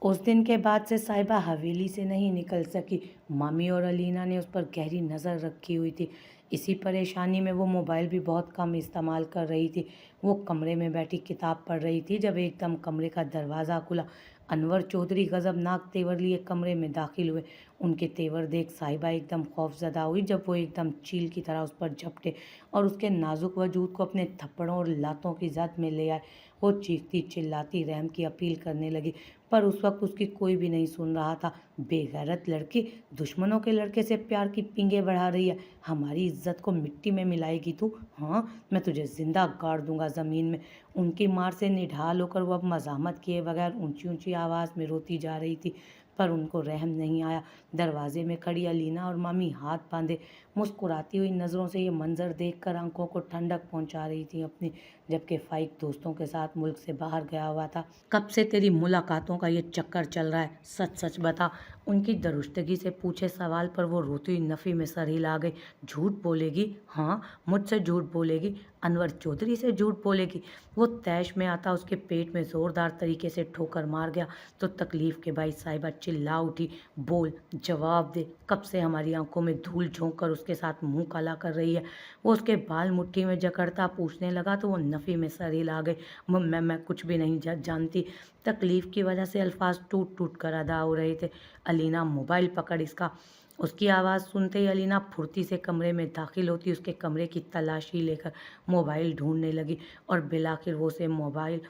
उस दिन के बाद से साहिबा हवेली से नहीं निकल सकी। मामी और अलीना ने उस पर गहरी नज़र रखी हुई थी। इसी परेशानी में वो मोबाइल भी बहुत कम इस्तेमाल कर रही थी। वो कमरे में बैठी किताब पढ़ रही थी जब एकदम कमरे का दरवाज़ा खुला। अनवर चौधरी गजबनाक तेवर लिए कमरे में दाखिल हुए। उनके तेवर देख साहिबा एकदम खौफजदा हुई जब वो एकदम चील की तरह उस पर झपटे और उसके नाजुक वजूद को अपने थप्पड़ों और लातों की जद में ले आए। वो चीखती चिल्लाती रहम की अपील करने लगी, पर उस वक्त उसकी कोई भी नहीं सुन रहा था। बेगैरत लड़की, दुश्मनों के लड़के से प्यार की पींगे बढ़ा रही है। हमारी इज्जत को मिट्टी में मिलाएगी तू? हाँ, मैं तुझे जिंदा गाड़ दूंगा ज़मीन में। उनकी मार से निढाल होकर वो अब मज़ाहमत किए बगैर ऊंची ऊंची आवाज़ में रोती जा रही थी, पर उनको रहम नहीं आया। दरवाजे में खड़ी अलीना और मामी हाथ बांधे मुस्कुराती हुई नज़रों से ये मंजर देखकर आंखों को ठंडक पहुंचा रही थी अपनी, जबकि फाइक दोस्तों के साथ मुल्क से बाहर गया हुआ था। कब से तेरी मुलाकातों का ये चक्कर चल रहा है? सच सच बता। उनकी दरुश्तगी से पूछे सवाल पर वो रोती हुई नफ़ी में सर हिला गई। झूठ बोलेगी? हाँ, मुझसे झूठ बोलेगी, अनवर चौधरी से झूठ बोलेगी। वो तैश में आता उसके पेट में ज़ोरदार तरीके से ठोकर मार गया तो तकलीफ़ के बाई साहिबा चिल्ला उठी, बोल, जवाब दे। कब से हमारी आंखों में धूल झोंक कर उसके साथ मुंह काला कर रही है? वो उसके बाल मुट्ठी में जकड़ता पूछने लगा तो वो नफ़ी में सर हिला गई। मैं कुछ भी नहीं जानती। तकलीफ़ की वजह से अल्फाज टूट टूट कर अदा हो रहे थे। अलीना, मोबाइल पकड़ इसका। उसकी आवाज़ सुनते ही अलीना फुर्ती से कमरे में दाखिल होती उसके कमरे की तलाशी लेकर मोबाइल ढूंढने लगी और बिलाखिर वो उसे मोबाइल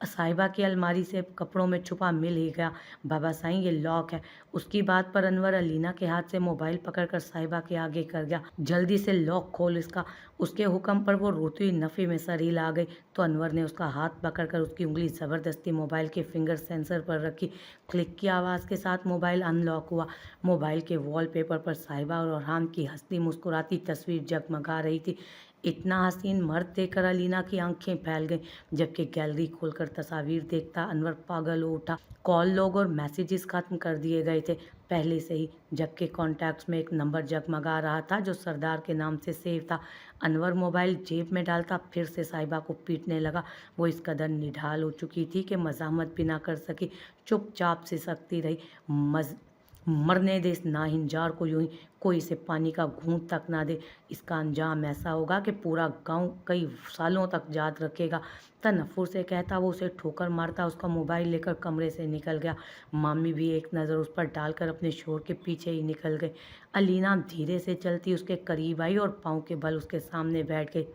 साहिबा की अलमारी से कपड़ों में छुपा मिल ही गया। बाबा साईं, ये लॉक है। उसकी बात पर अनवर अलीना के हाथ से मोबाइल पकड़कर साहिबा के आगे कर गया, जल्दी से लॉक खोल इसका। उसके हुक्म पर वो रोती हुई नफ़ी में सर हिला गई तो अनवर ने उसका हाथ पकड़कर उसकी उंगली ज़बरदस्ती मोबाइल के फिंगर सेंसर पर रखी। क्लिक की आवाज़ के साथ मोबाइल अनलॉक हुआ। मोबाइल के वॉलपेपर पर साहिबा और ओरहान की हंसती मुस्कुराती तस्वीर जगमगा रही थी। इतना हसीन मर्द देखकर अलीना की आंखें फैल गईं, जबकि गैलरी खोलकर तस्वीर देखता अनवर पागल हो उठा। कॉल लॉग और मैसेजेस खत्म कर दिए गए थे पहले से ही, जबकि कॉन्टैक्ट्स में एक नंबर जगमगा रहा था जो सरदार के नाम से सेव था। अनवर मोबाइल जेब में डालता फिर से साहिबा को पीटने लगा। वो इस कदर निढाल हो चुकी थी कि मज़ाहमत भी ना कर सकी, चुपचाप से सकती रही। मरने दे इस नाहिंजार को, यूं ही कोई इसे पानी का घूंट तक ना दे। इसका अंजाम ऐसा होगा कि पूरा गांव कई सालों तक याद रखेगा। तनफ्फुर से कहता वो उसे ठोकर मारता उसका मोबाइल लेकर कमरे से निकल गया। मामी भी एक नज़र उस पर डालकर अपने शोर के पीछे ही निकल गई। अलीना धीरे से चलती उसके करीब आई और पाँव के बल उसके सामने बैठ गई।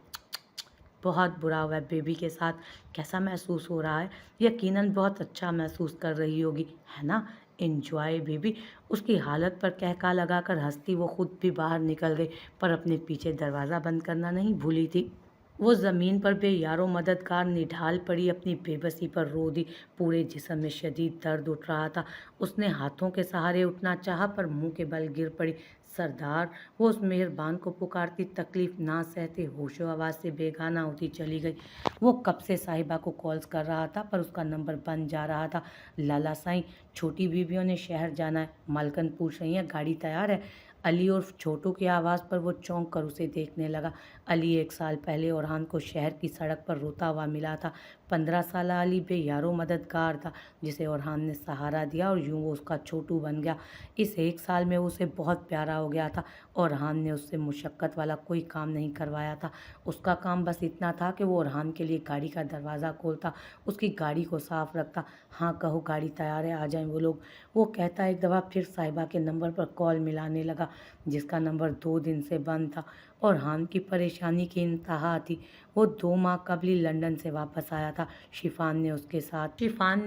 बहुत बुरा हुआ है बेबी के साथ, कैसा महसूस हो रहा है? यकीनन बहुत अच्छा महसूस कर रही होगी, है ना? Enjoy baby. उसकी हालत पर कहका लगाकर हंसती वो खुद भी बाहर निकल गई, पर अपने पीछे दरवाज़ा बंद करना नहीं भूली थी। वो ज़मीन पर बेयारो मददगार निढाल पड़ी अपनी बेबसी पर रो दी। पूरे जिस्म में शदीद दर्द उठ रहा था। उसने हाथों के सहारे उठना चाहा पर मुंह के बल गिर पड़ी। सरदार, वो उस मेहरबान को पुकारती तकलीफ ना सहते होशो आवाज़ से बेगाना होती चली गई। वो कब से साहिबा को कॉल्स कर रहा था पर उसका नंबर बंद जा रहा था। लाला साईं, छोटी बीबियों ने शहर जाना है, मालकन पूछ रही हैं, गाड़ी तैयार है? अली उर्फ छोटू की आवाज़ पर वो चौंक कर उसे देखने लगा। अली 1 साल पहले ओरहान को शहर की सड़क पर रोता हुआ मिला था। 15 साला अली बेयारो मददगार था जिसे ओरहान ने सहारा दिया और यूं वो उसका छोटू बन गया। इस 1 साल में उसे बहुत प्यारा हो गया था। ओरहान ने उससे मुशक्क़त वाला कोई काम नहीं करवाया था। उसका काम बस इतना था कि वो ओरहान के लिए गाड़ी का दरवाज़ा खोलता, उसकी गाड़ी को साफ रखता। हाँ कहो, गाड़ी तैयार है, आ जाएं वो लोग। वो कहता एक दफ़ा फिर साहिबा के नंबर पर कॉल मिलाने लगा जिसका नंबर 2 दिन से बंद था। और हान की परेशानी की इंतहा थी। वो 2 माह कबल ही लंदन से वापस आया था। शिफान ने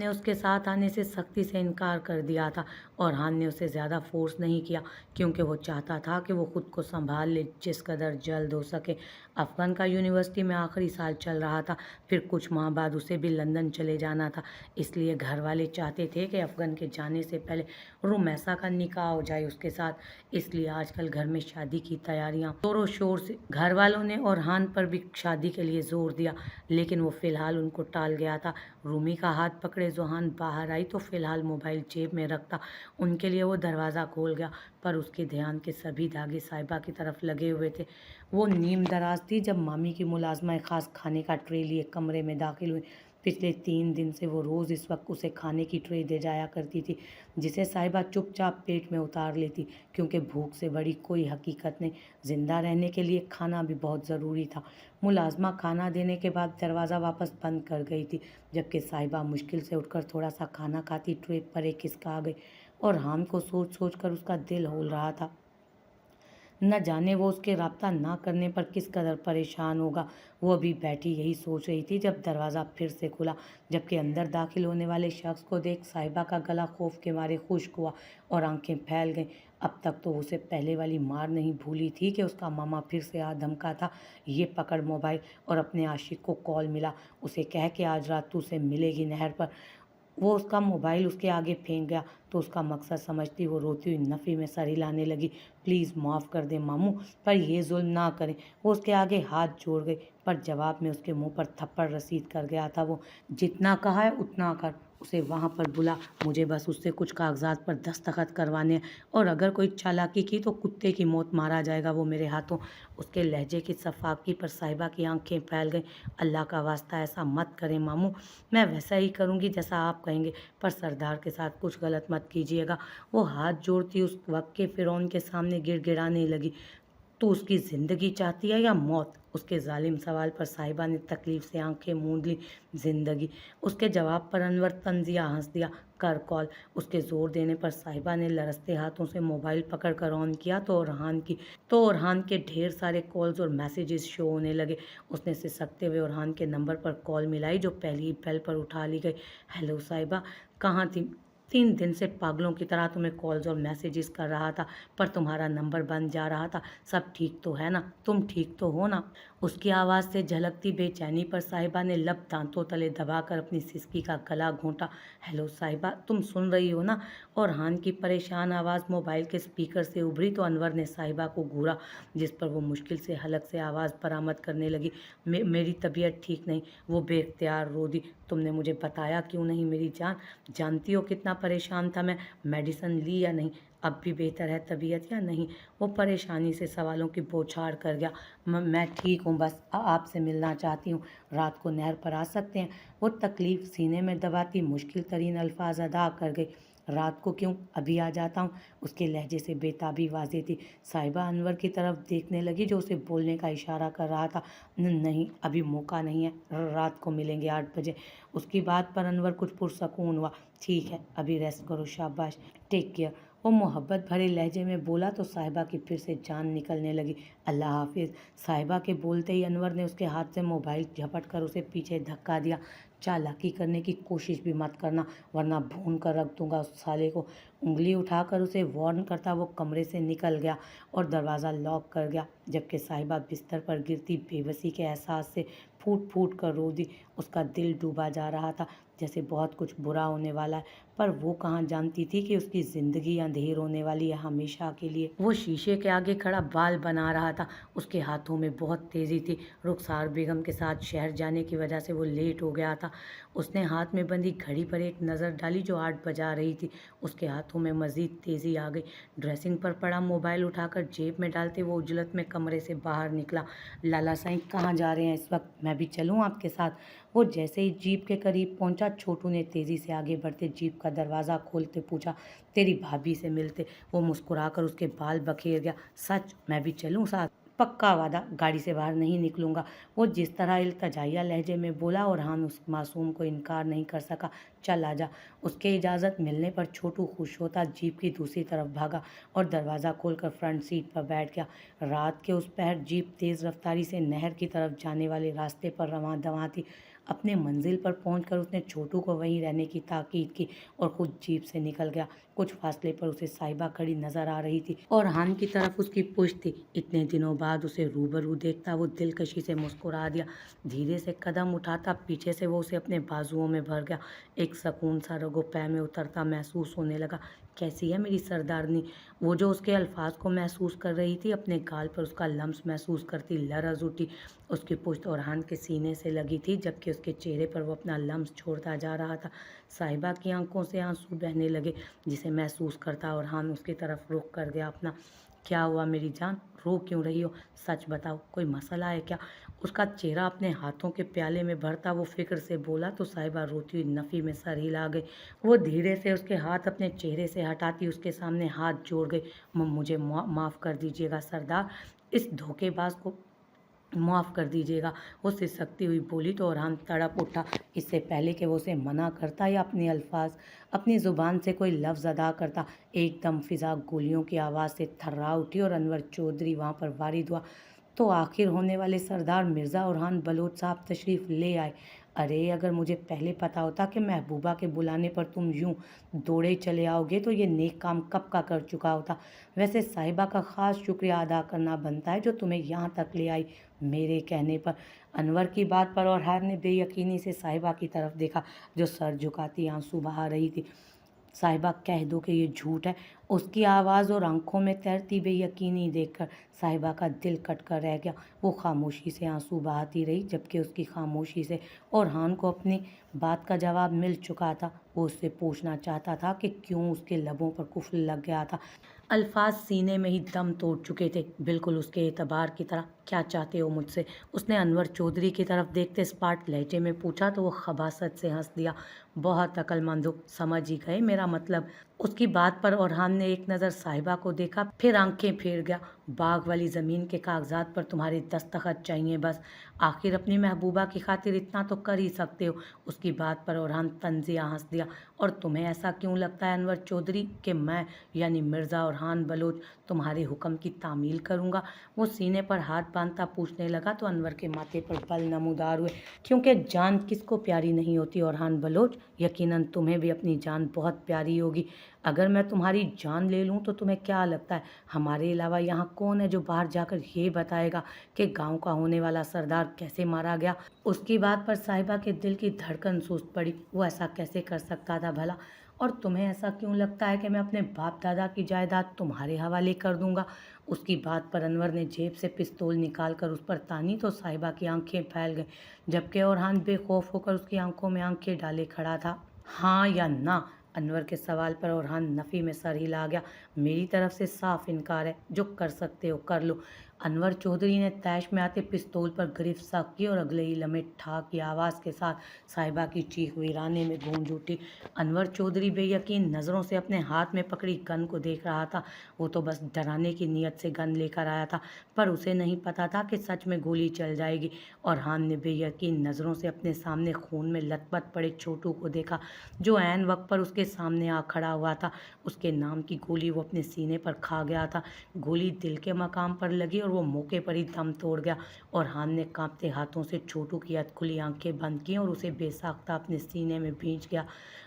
उसके साथ आने से सख्ती से इनकार कर दिया था और हान ने उसे ज़्यादा फोर्स नहीं किया क्योंकि वो चाहता था कि वो खुद को संभाल ले जिस कदर जल्द हो सके। अफ़गान का यूनिवर्सिटी में आखिरी साल चल रहा था, फिर कुछ माह बाद उसे भी लंदन चले जाना था। इसलिए घर वाले चाहते थे कि अफ़गान के जाने से पहले रुमैसा का निकाह हो जाए उसके साथ। इसलिए आजकल घर में शादी की तैयारियां जोरों शोर से। घर वालों ने ओरहान पर भी शादी के लिए जोर दिया लेकिन वो फ़िलहाल उनको टाल गया था। रूमी का हाथ पकड़े जोहान बाहर आई तो फ़िलहाल मोबाइल जेब में रखता उनके लिए वो दरवाज़ा खोल गया, पर उसके ध्यान के सभी धागे साहिबा की तरफ लगे हुए थे। वो नीम दराज थी जब मामी की मुलाजमा ख़ास खाने का ट्रे लिए कमरे में दाखिल हुई। पिछले 3 दिन से वो रोज़ इस वक्त उसे खाने की ट्रे दे जाया करती थी, जिसे साहिबा चुपचाप पेट में उतार लेती, क्योंकि भूख से बड़ी कोई हकीकत नहीं। ज़िंदा रहने के लिए खाना भी बहुत ज़रूरी था। मुलाजमा खाना देने के बाद दरवाज़ा वापस बंद कर गई थी, जबकि साहिबा मुश्किल से उठकर थोड़ा सा खाना खाती ट्रे पर एक खिसका आ गई। और हान को सोच सोच कर उसका दिल होल रहा था। न जाने वो उसके राब्ता ना करने पर किस कदर परेशान होगा। वो अभी बैठी यही सोच रही थी जब दरवाज़ा फिर से खुला, जबकि अंदर दाखिल होने वाले शख्स को देख साहिबा का गला खौफ के मारे खुश्क हुआ और आंखें फैल गईं। अब तक तो उसे पहले वाली मार नहीं भूली थी कि उसका मामा फिर से आ धमका था। ये पकड़ मोबाइल और अपने आशिक को कॉल मिला, उसे कह के आज रात तू उसे मिलेगी नहर पर। वो उसका मोबाइल उसके आगे फेंक गया तो उसका मकसद समझती वो रोती हुई नफ़ी में सर हिलाने लगी। प्लीज़ माफ़ कर दे मामू, पर ये जुल्म ना करें। वो उसके आगे हाथ जोड़ गई, पर जवाब में उसके मुंह पर थप्पड़ रसीद कर गया था। वो जितना कहा है उतना कर, उसे वहाँ पर बुला, मुझे बस उससे कुछ कागजात पर दस्तखत करवाने हैं, और अगर कोई चालाकी की तो कुत्ते की मौत मारा जाएगा वो मेरे हाथों। उसके लहजे की सफाकी पर साहिबा की आंखें फैल गईं। अल्लाह का वास्ता ऐसा मत करें मामू, मैं वैसा ही करूँगी जैसा आप कहेंगे, पर सरदार के साथ कुछ गलत मत कीजिएगा। वो हाथ जोड़ती उस वक्त के फ़िरौन के सामने गिड़गिड़ाने लगी। तो उसकी ज़िंदगी चाहती है या मौत? उसके जालिम सवाल पर साहिबा ने तकलीफ से आंखें मूंद ली। ज़िंदगी। उसके जवाब पर अनवर तंजिया हंस दिया। कर कॉल। उसके ज़ोर देने पर साहिबा ने लरसते हाथों से मोबाइल पकड़ कर ऑन किया तो ओरहान के ढेर सारे कॉल्स और मैसेजेस शो होने लगे। उसने सिसकते हुए ओरहान के नंबर पर कॉल मिलाई, जो पहली ही बेल पर उठा ली गई। हेलो साहिबा, कहाँ थी? 3 दिन से पागलों की तरह तुम्हें कॉल्स और मैसेजेस कर रहा था, पर तुम्हारा नंबर बंद जा रहा था। सब ठीक तो है ना? तुम ठीक तो हो ना? उसकी आवाज़ से झलकती बेचैनी पर साहिबा ने लब दांतों तले दबाकर अपनी सिसकी का गला घोंटा। हेलो साहिबा, तुम सुन रही हो ना? और हान की परेशान आवाज़ मोबाइल के स्पीकर से उभरी तो अनवर ने साहिबा को घूरा, जिस पर वो मुश्किल से हलक से आवाज़ बरामद करने लगी। मेरी तबीयत ठीक नहीं। वो बेख्तियार रो दी। तुमने मुझे बताया क्यों नहीं मेरी जान? जानती हो कितना परेशान था मैं? मेडिसिन ली या नहीं? अब भी बेहतर है तबीयत या नहीं? वो परेशानी से सवालों की बौछार कर गया। मैं ठीक हूँ, बस आपसे मिलना चाहती हूँ। रात को नहर पर आ सकते हैं? वो तकलीफ़ सीने में दबाती मुश्किल तरीन अल्फाज अदा कर गई। रात को क्यों, अभी आ जाता हूँ। उसके लहजे से बेताबी वाज़ेह थी। साहिबा अनवर की तरफ देखने लगी, जो उसे बोलने का इशारा कर रहा था। नहीं, अभी मौका नहीं है, रात को मिलेंगे 8 बजे। उसकी बात पर अनवर कुछ पुरसकून हुआ। ठीक है, अभी रेस्ट करो, शाबाश, टेक केयर। वो मोहब्बत भरे लहजे में बोला तो साहिबा की फिर से जान निकलने लगी। अल्लाह हाफिज़। साहिबा के बोलते ही अनवर ने उसके हाथ से मोबाइल झपट कर उसे पीछे धक्का दिया। चालाकी करने की कोशिश भी मत करना, वरना भून कर रख दूंगा उस साले को। उंगली उठाकर उसे वार्न करता वो कमरे से निकल गया और दरवाज़ा लॉक कर गया, जबकि साहिबा बिस्तर पर गिरती बेबसी के एहसास से फूट फूट कर रो दी। उसका दिल डूबा जा रहा था, जैसे बहुत कुछ बुरा होने वाला है, पर वो कहाँ जानती थी कि उसकी ज़िंदगी अंधेर होने वाली है हमेशा के लिए। वो शीशे के आगे खड़ा बाल बना रहा था। उसके हाथों में बहुत तेज़ी थी। रुखसार बेगम के साथ शहर जाने की वजह से वो लेट हो गया था। उसने हाथ में बंधी घड़ी पर एक नज़र डाली, जो 8 बजा रही थी। उसके हाथों में मज़ीद तेज़ी आ गई। ड्रेसिंग पर पड़ा मोबाइल उठाकर जेब में डालते वो उजलत में कमरे से बाहर निकला। लाला साईं कहाँ जा रहे हैं इस वक्त? मैं भी चलूँ आपके साथ? वो जैसे ही जीप के करीब पहुंचा, छोटू ने तेज़ी से आगे बढ़ते जीप का दरवाज़ा खोलते पूछा, तेरी भाभी से मिलते? वो मुस्कुराकर उसके बाल बखेर गया। सच? मैं भी चलूँ साथ? पक्का वादा, गाड़ी से बाहर नहीं निकलूंगा। वो जिस तरह इल्तजाइया लहजे में बोला, और हान उस मासूम को इनकार नहीं कर सका। चल आजा। उसके इजाज़त मिलने पर छोटू खुश होता जीप की दूसरी तरफ भागा और दरवाज़ा खोलकर फ्रंट सीट पर बैठ गया। रात के उस पहर जीप तेज़ रफ्तारी से नहर की तरफ जाने वाले रास्ते पर रवां दवां थी। अपने मंजिल पर पहुंचकर उसने छोटू को वहीं रहने की ताकीद की और खुद जीप से निकल गया। कुछ फासले पर उसे साहिबा खड़ी नजर आ रही थी और हान की तरफ उसकी पुश्त थी। इतने दिनों बाद उसे रूबरू देखता वो दिलकशी से मुस्कुरा दिया। धीरे से कदम उठाता पीछे से वो उसे अपने बाजुओं में भर गया। एक सुकून सा रगो पैर में उतरता महसूस होने लगा। कैसी है मेरी सरदारनी? वो जो उसके अल्फाज को महसूस कर रही थी, अपने गाल पर उसका लम्स महसूस करती लरज उठी। उसकी पुश्त ओरहान के सीने से लगी थी, जबकि उसके चेहरे पर वो अपना लम्स छोड़ता जा रहा था। साहिबा की आंखों से आंसू बहने लगे, जिसे महसूस करता ओरहान उसकी तरफ रुख कर गया अपना। क्या हुआ मेरी जान, रो क्यों रही हो? सच बताओ, कोई मसला है क्या? उसका चेहरा अपने हाथों के प्याले में भरता वो फिक्र से बोला तो साहिबा रोती हुई नफ़ी में सर हिला गई। वो धीरे से उसके हाथ अपने चेहरे से हटाती उसके सामने हाथ जोड़ गई। मुझे माफ़ कर दीजिएगा सरदार, इस धोखेबाज को माफ़ कर दीजिएगा। वो सिसकती हुई बोली तो orhan तड़प उठा। इससे पहले कि वो उसे मना करता या अपने अल्फाज अपनी ज़ुबान से कोई लफ्ज़ अदा करता, एकदम फ़िज़ा गोलियों की आवाज़ से थर्रा उठी और अनवर चौधरी वहाँ पर वारिद हुआ। तो आखिर होने वाले सरदार मिर्ज़ा orhan बलोच साहब तशरीफ़ ले आए। अरे अगर मुझे पहले पता होता कि महबूबा के बुलाने पर तुम यूं दौड़े चले आओगे तो ये नेक काम कब का कर चुका होता। वैसे साहिबा का ख़ास शुक्रिया अदा करना बनता है जो तुम्हें यहाँ तक ले आई मेरे कहने पर। अनवर की बात पर orhan ने बेयकीनी से साहिबा की तरफ देखा जो सर झुकाती आंसू बहा रही थी। साहिबा कह दो कि ये झूठ है। उसकी आवाज़ और आंखों में तैरती बेयकीनी देखकर साहिबा का दिल कट कर रह गया। वो खामोशी से आंसू बहाती रही जबकि उसकी खामोशी से orhan को अपनी बात का जवाब मिल चुका था। वो उससे पूछना चाहता था कि क्यों उसके लबों पर कुफ्ल लग गया था। अल्फाज सीने में ही दम तोड़ चुके थे, बिल्कुल उसके एतबार की तरह। क्या चाहते हो मुझसे? उसने अनवर चौधरी की तरफ देखते स्पाट लहजे में पूछा तो वो खबासत से हंस दिया। बहुत अक्लमंद हो, समझ ही गए मेरा मतलब। उसकी बात पर orhan ने एक नज़र साहिबा को देखा फिर आंखें फेर गया। बाग वाली ज़मीन के कागजात पर तुम्हारे दस्तखत चाहिए बस। आखिर अपनी महबूबा की खातिर इतना तो कर ही सकते हो। उसकी बात पर orhan तंजिया हंस दिया। और तुम्हें ऐसा क्यों लगता है अनवर चौधरी कि मैं यानी मिर्ज़ा orhan बलोच तुम्हारे हुक्म की तामील करूँगा? वो सीने पर हाथ बांधता पूछने लगा तो अनवर के माथे पर बल नमूदार हुए। क्योंकि जान किसको प्यारी नहीं होती orhan बलोच, यकीनन तुम्हें भी अपनी जान बहुत प्यारी होगी। अगर मैं तुम्हारी जान ले लूँ तो तुम्हें क्या लगता है हमारे अलावा यहाँ कौन है जो बाहर जाकर ये बताएगा कि गांव का होने वाला सरदार कैसे मारा गया? उसकी बात पर साहिबा के दिल की धड़कन सुस्त पड़ी। वो ऐसा कैसे कर सकता था भला? और तुम्हें ऐसा क्यों लगता है कि मैं अपने बाप दादा की जायदाद तुम्हारे हवाले कर दूंगा? उसकी बात पर अनवर ने जेब से पिस्तौल निकाल कर उस पर तानी तो साहिबा की आंखें फैल गईं जबकि orhan बेखौफ होकर उसकी आंखों में आंखें डाले खड़ा था। हाँ या ना? अनवर के सवाल पर orhan नफ़ी में सर हिला गया। मेरी तरफ से साफ इनकार है, जो कर सकते हो कर लो। अनवर चौधरी ने तैश में आते पिस्तौल पर गिरफ्त सख्त की और अगले ही लम्हे ठा की आवाज़ के साथ साहिबा की चीख वीराने में गूंज उठी। अनवर चौधरी बेयकीन नज़रों से अपने हाथ में पकड़ी गन को देख रहा था। वो तो बस डराने की नीयत से गन लेकर आया था, पर उसे नहीं पता था कि सच में गोली चल जाएगी। orhan ने बेयकीन नज़रों से अपने सामने खून में लथपथ पड़े छोटू को देखा जो ऐन वक्त पर उसके सामने आ खड़ा हुआ था। उसके नाम की गोली वो अपने सीने पर खा गया था। गोली दिल के मकाम पर लगी और वो मौके पर ही दम तोड़ गया। orhan ने कांपते हाथों से छोटू की अधखुली आंखें बंद की और उसे बेसाख्ता अपने सीने में भींच गया।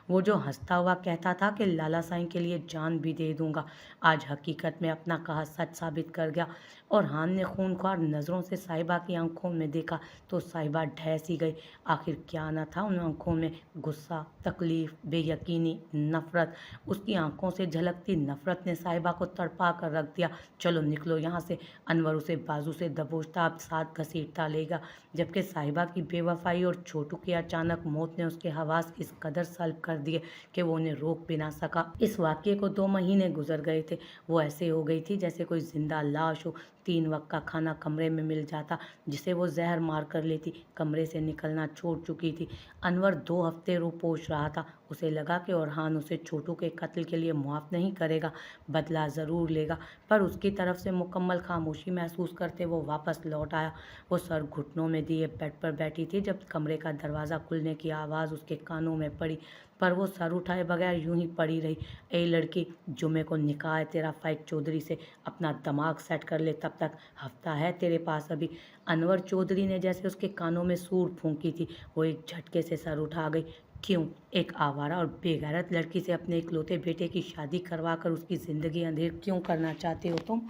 वो जो हंसता हुआ कहता था कि लाला साईं के लिए जान भी दे दूंगा, आज हकीकत में अपना कहा सच साबित कर गया। orhan ने खूनख्वार नज़रों से साहिबा की आंखों में देखा तो साहिबा ढह सी गई। आखिर क्या न था उन आंखों में? गुस्सा, तकलीफ, बेयकीनी, नफ़रत। उसकी आंखों से झलकती नफ़रत ने साहिबा को तड़पा कर रख दिया। चलो निकलो यहाँ से। अनवर उसे बाजू से दबोचता अब साथ घसीटता लेगा जबकि साहिबा की बेवफाई और छोटू की अचानक मौत ने उसके हवास इस कदर सल्ब कर दिए कि वो उन्हें रोक भी ना सका। इस वाक़ये को 2 महीने गुजर गए थे। वो ऐसे हो गई थी जैसे कोई जिंदा लाश हो। 3 वक्त का खाना कमरे में मिल जाता जिसे वो जहर मार कर लेती। कमरे से निकलना छोड़ चुकी थी। अनवर 2 हफ्ते रूपोश रहा था। उसे लगा कि orhan उसे छोटू के कत्ल के लिए मुआफ़ नहीं करेगा, बदला ज़रूर लेगा, पर उसकी तरफ से मुकम्मल खामोशी महसूस करते वो वापस लौट आया। वो सर घुटनों में दिए बेड पर बैठी थी जब कमरे का दरवाज़ा खुलने की आवाज़ उसके कानों में पड़ी, पर वो सर उठाए बगैर यूं ही पड़ी रही। ए लड़की, जुमे को निकाह है तेरा फ़ैज़ चौधरी से, अपना दिमाग सेट कर ले, तब तक हफ्ता है तेरे पास अभी। अनवर चौधरी ने जैसे उसके कानों में सूर फूंकी थी। वो एक झटके से सर उठा गई। क्यों? एक आवारा और बेगैरत लड़की से अपने इकलौते बेटे की शादी करवा कर उसकी ज़िंदगी अंधेर क्यों करना चाहते हो तुम?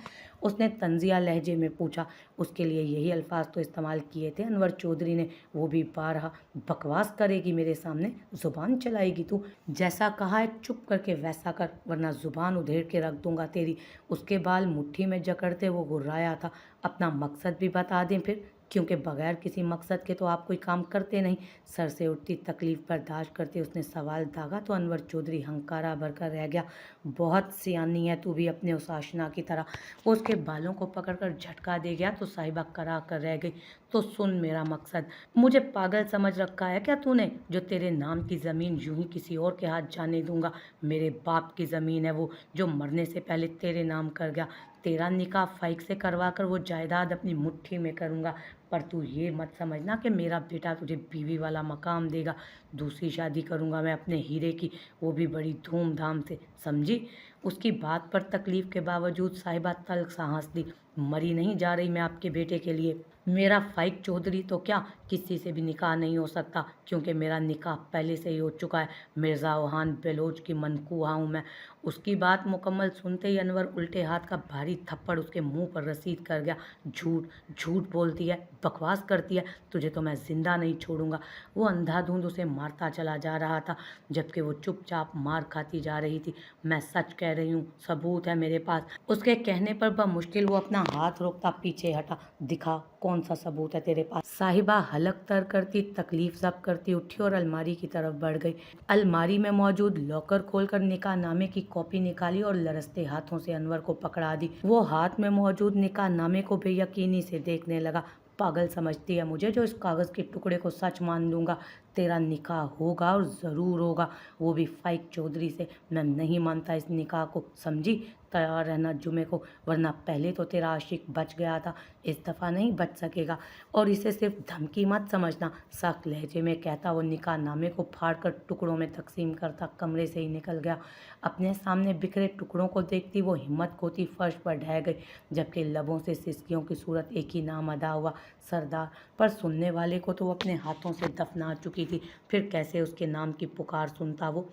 उसने तंजिया लहजे में पूछा। उसके लिए यही अल्फाज तो इस्तेमाल किए थे अनवर चौधरी ने, वो भी बारहा। बकवास करेगी मेरे सामने? ज़ुबान चलाएगी तू? जैसा कहा है चुप करके वैसा कर, वरना ज़ुबान उधेड़ के रख दूंगा तेरी। उसके बाल मुट्ठी में जकड़ते वो गुर्राया था। अपना मकसद भी बता दें फिर? क्योंकि बगैर किसी मकसद के तो आप कोई काम करते नहीं। सर से उठती तकलीफ बर्दाश्त करते उसने सवाल दागा तो अनवर चौधरी हंकारा भरकर रह गया। बहुत सियानी है तू भी अपने उस आशना की तरह। वो उसके बालों को पकड़कर झटका दे गया तो साहिबा करा कर रह गई। तो सुन मेरा मकसद, मुझे पागल समझ रखा है क्या तूने, जो तेरे नाम की ज़मीन यूं ही किसी और के हाथ जाने दूंगा। मेरे बाप की ज़मीन है वो, जो मरने से पहले तेरे नाम कर गया। तेरा निकाह फाइक से करवा कर वो जायदाद अपनी मुट्ठी में करूँगा। पर तू ये मत समझना कि मेरा बेटा तुझे बीवी वाला मकाम देगा। दूसरी शादी करूँगा मैं अपने हीरे की, वो भी बड़ी धूमधाम से, समझी। उसकी बात पर तकलीफ के बावजूद साहिबा तल्ख सा हंस दी। मरी नहीं जा रही मैं आपके बेटे के लिए। मेरा फाइक चौधरी तो क्या, किसी से भी निकाह नहीं हो सकता, क्योंकि मेरा निकाह पहले से ही हो चुका है। मिर्ज़ा ओहान बेलोच की मनकूहा हूँ मैं। उसकी बात मुकम्मल सुनते ही अनवर उल्टे हाथ का भारी थप्पड़ उसके मुंह पर रसीद कर गया। झूठ झूठ बोलती है, बकवास करती है, तुझे तो मैं जिंदा नहीं छोड़ूंगा। वो अंधाधुंध उसे मारता चला जा रहा था, जबकि वो चुपचाप मार खाती जा रही थी। मैं सच कह रही हूँ, सबूत है मेरे पास। उसके कहने पर बमुश्किल वो अपना हाथ रोकता पीछे हटा। दिखा कौन सा सबूत है तेरे पास। साहिबा हलक तर करती तकलीफ जब्त करती उठी और अलमारी की तरफ बढ़ गई। अलमारी में मौजूद लॉकर खोलकर निकाह नामे की कॉपी निकाली और लरसते हाथों से अनवर को पकड़ा दी। वो हाथ में मौजूद निकाह नामे को बेयकीनी से देखने लगा। पागल समझती है मुझे, जो इस कागज़ के टुकड़े को सच मान लूँगा। तेरा निकाह होगा और ज़रूर होगा, वो भी फाइक चौधरी से। मैं नहीं मानता इस निकाह को, समझी। तैयार रहना जुमे को, वरना पहले तो तेरा आशिक बच गया था, इस दफ़ा नहीं बच सकेगा। और इसे सिर्फ धमकी मत समझना, सख्त लहजे में कहता वो निकाह नामे को फाड़ कर टुकड़ों में तकसीम करता कमरे से ही निकल गया। अपने सामने बिखरे टुकड़ों को देखती वो हिम्मत खोती फर्श पर ढह गई, जबकि लबों से सिसकियों की सूरत एक ही नाम अदा हुआ, सरदार। पर सुनने वाले को तो वो अपने हाथों से दफना चुकी थी, फिर कैसे उसके नाम की पुकार सुनता वो।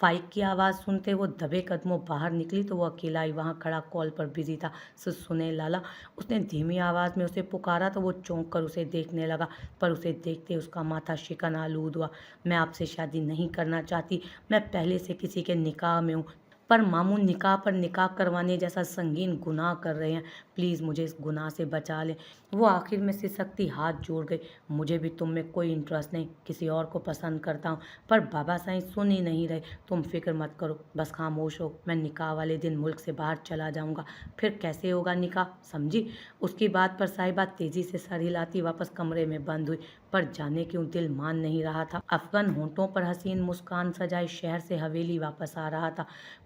फाइक की आवाज़ सुनते वो दबे कदमों बाहर निकली तो वो अकेला ही वहाँ खड़ा कॉल पर बिजी था। सुने लाला, उसने धीमी आवाज़ में उसे पुकारा तो वो चौंक कर उसे देखने लगा, पर उसे देखते उसका माथा शिकन आलूद हुआ। मैं आपसे शादी नहीं करना चाहती, मैं पहले से किसी के निकाह में हूँ। पर मामू निकाह पर निकाह करवाने जैसा संगीन गुनाह कर रहे हैं, प्लीज़ मुझे इस गुनाह से बचा लें। वो आखिर में सिसकती हाथ जोड़ गई। मुझे भी तुम में कोई इंटरेस्ट नहीं, किसी और को पसंद करता हूँ। पर बाबा साईं सुन ही नहीं रहे। तुम फिक्र मत करो, बस खामोश हो। मैं निकाह वाले दिन मुल्क से बाहर चला जाऊँगा, फिर कैसे होगा निकाह, समझी। उसकी बात पर साहिबा तेज़ी से सर हिलाती वापस कमरे में बंद हुई, पर जाने क्यों दिल मान नहीं रहा था। अफगन होंठों पर हसीन मुस्कान सजाए शहर से हवेली वापस आ रहा था।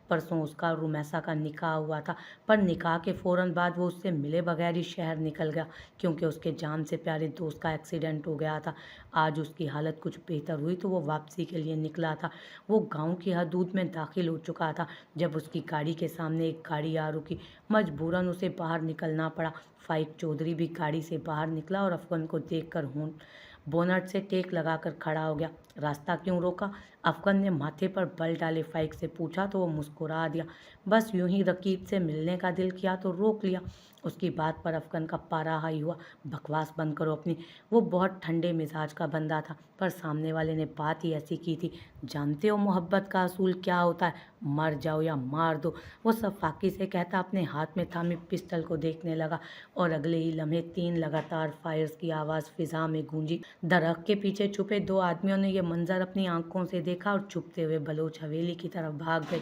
परसों उसका रुमैसा का निकाह हुआ था, पर निकाह के फ़ौरन बाद वो उससे मिले बगैर ही शहर निकल गया, क्योंकि उसके जान से प्यारे दोस्त का एक्सीडेंट हो गया था। आज उसकी हालत कुछ बेहतर हुई तो वो वापसी के लिए निकला था। वो गांव की हदूद में दाखिल हो चुका था जब उसकी गाड़ी के सामने एक गाड़ी आ रुकी। मजबूरन उसे बाहर निकलना पड़ा। फाइक चौधरी भी गाड़ी से बाहर निकला और अफगन को देखकर बोनट से टेक लगाकर खड़ा हो गया। रास्ता क्यों रोका? अफगन ने माथे पर बल डाले फाइक से पूछा तो वो मुस्कुरा दिया। बस यूं ही रकीब से मिलने का दिल किया तो रोक लिया। उसकी बात पर अफगन का पारा हाई हुआ। बकवास बंद करो अपनी। वो बहुत ठंडे मिजाज का बंदा था, पर सामने वाले ने बात ही ऐसी की थी। जानते हो मोहब्बत का असूल क्या होता है? मर जाओ या मार दो। वो सफाकी से कहता अपने हाथ में थामी पिस्टल को देखने लगा, और अगले ही लम्हे 3 लगातार फायर्स की आवाज़ फिजा में गूंजी। दरख्त के पीछे छुपे 2 आदमियों ने यह मंजर अपनी आंखों से देखा और छुपते हुए बलोच हवेली की तरफ भाग गए।